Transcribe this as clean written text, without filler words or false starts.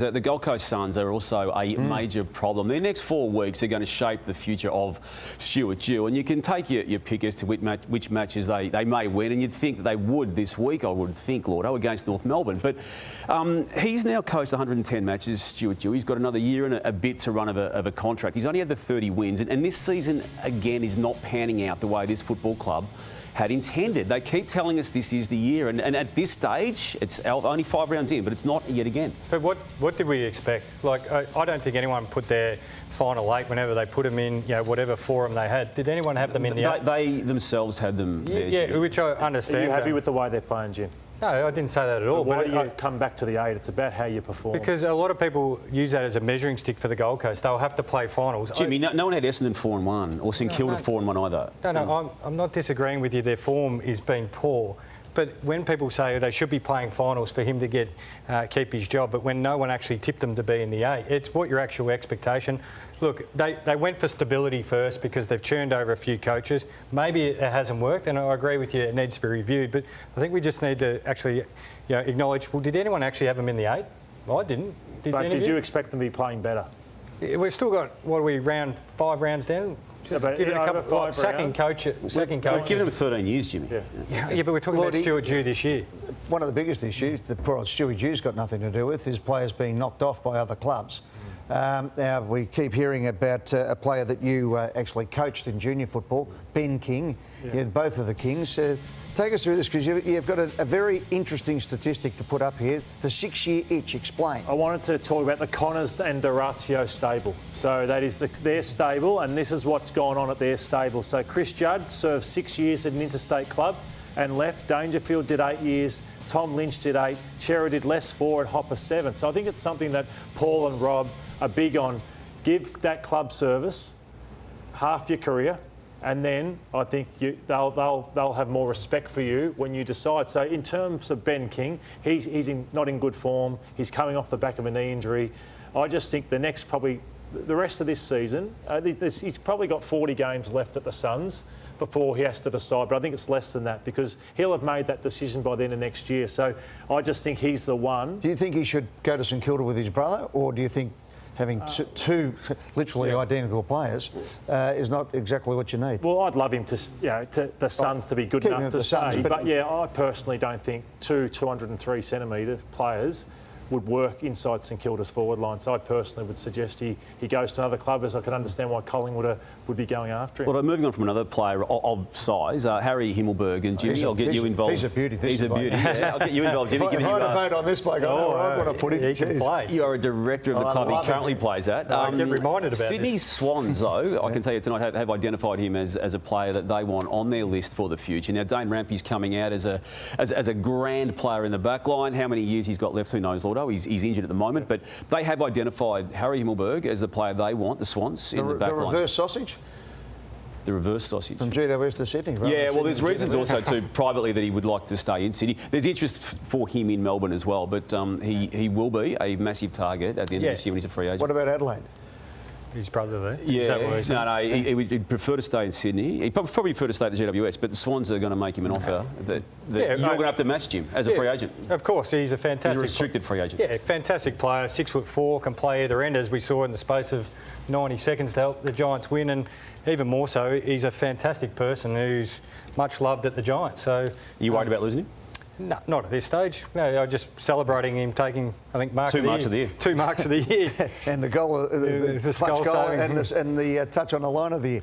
The Gold Coast Suns are also a major problem. Their next 4 weeks are going to shape the future of Stuart Dew, and you can take your pick as to which matches they may win, and you'd think that they would this week, I would think, Lordo, against North Melbourne. But he's now coached 110 matches, Stuart Dew. He's got another year and a bit to run of a contract. He's only had the 30 wins, and this season, again, is not panning out the way this football club had intended. They keep telling us this is the year, and at this stage, it's only 5 rounds in, but it's not yet again. But what did we expect? Like, I don't think anyone put their final 8 whenever they put them in, whatever forum they had. Did anyone have them in the 8? They themselves had them there, yeah, which I understand. Are you happy with the way they're playing, Jim? No, I didn't say that at all. Why do you come back to the 8? It's about how you perform. Because a lot of people use that as a measuring stick for the Gold Coast. They'll have to play finals. Jimmy, no one had Essendon 4-1 or St Kilda 4-1 either. No, I'm not disagreeing with you. Their form is being poor. But when people say they should be playing finals for him to keep his job, but when no one actually tipped them to be in the 8, it's what your actual expectation. Look, they went for stability first because they've churned over a few coaches. Maybe it hasn't worked, and I agree with you, it needs to be reviewed. But I think we just need to actually acknowledge, well, did anyone actually have them in the 8? I didn't. Did you expect them to be playing better? We've still got, 5 rounds down? Just give it a couple of second coach. We've given him 13 years, Jimmy. Yeah, but we're talking about Stuart Dew this year. One of the biggest issues that poor old Stuart Dew's got nothing to do with is players being knocked off by other clubs. Now, we keep hearing about a player that you actually coached in junior football, Ben King. You had both of the Kings. Take us through this, because you've got a very interesting statistic to put up here. The 6-year itch. Explain. I wanted to talk about the Connors and D'Orazio stable. So that is their stable, and this is what's gone on at their stable. So Chris Judd served 6 years at an interstate club and left. Dangerfield did 8 years. Tom Lynch did 8. Chera did less 4, and Hopper 7. So I think it's something that Paul and Rob are big on. Give that club service half your career, and then I think they'll have more respect for you when you decide. So in terms of Ben King, he's not in good form. He's coming off the back of a knee injury. I just think the rest of this season, he's probably got 40 games left at the Suns before he has to decide. But I think it's less than that, because he'll have made that decision by the end of next year. So I just think he's the one. Do you think he should go to St Kilda with his brother, or do you think having two literally identical players is not exactly what you need? Well, I'd love him to the Suns to be good enough to stay. But I personally don't think 203 centimetre players would work inside St Kilda's forward line. So I personally would suggest he goes to another club, as I can understand why Collingwood would be going after him. Well, moving on from another player of size, Harry Himmelberg, and Jimmy, I'll get you involved. He's a beauty. He's a beauty. I'll get you involved, Jimmy. If I had a vote on this bloke, I want to put him. He can play. You are a director of the club he currently plays at. I get reminded about Sydney this. Swans, though, I can tell you tonight, have identified him as a player that they want on their list for the future. Now, Dane Rampe's coming out as a grand player in the back line. How many years he's got left, who knows, Lordo? He's injured at the moment, but they have identified Harry Himmelberg as the player they want, the Swans, in the back line. The reverse sausage? The reverse sausage. From GWS to Sydney. Yeah, well, there's reasons also too privately that he would like to stay in Sydney. There's interest for him in Melbourne as well, but he will be a massive target at the end of this year when he's a free agent. What about Adelaide? His brother there? Yeah, he'd prefer to stay in Sydney. He'd probably prefer to stay at the GWS, but the Swans are going to make him an offer that you're going to have to match Jim as a free agent. Of course, he's a fantastic... He's a restricted free agent. Yeah, fantastic player, 6'4", can play either end, as we saw in the space of 90 seconds to help the Giants win, and even more so, he's a fantastic person who's much loved at the Giants. So, are you worried about losing him? No, not at this stage. No, I'm just celebrating him taking, I think, 2 marks of the year. 2 marks of the year. And the goal, the goal and the touch on the line of the year.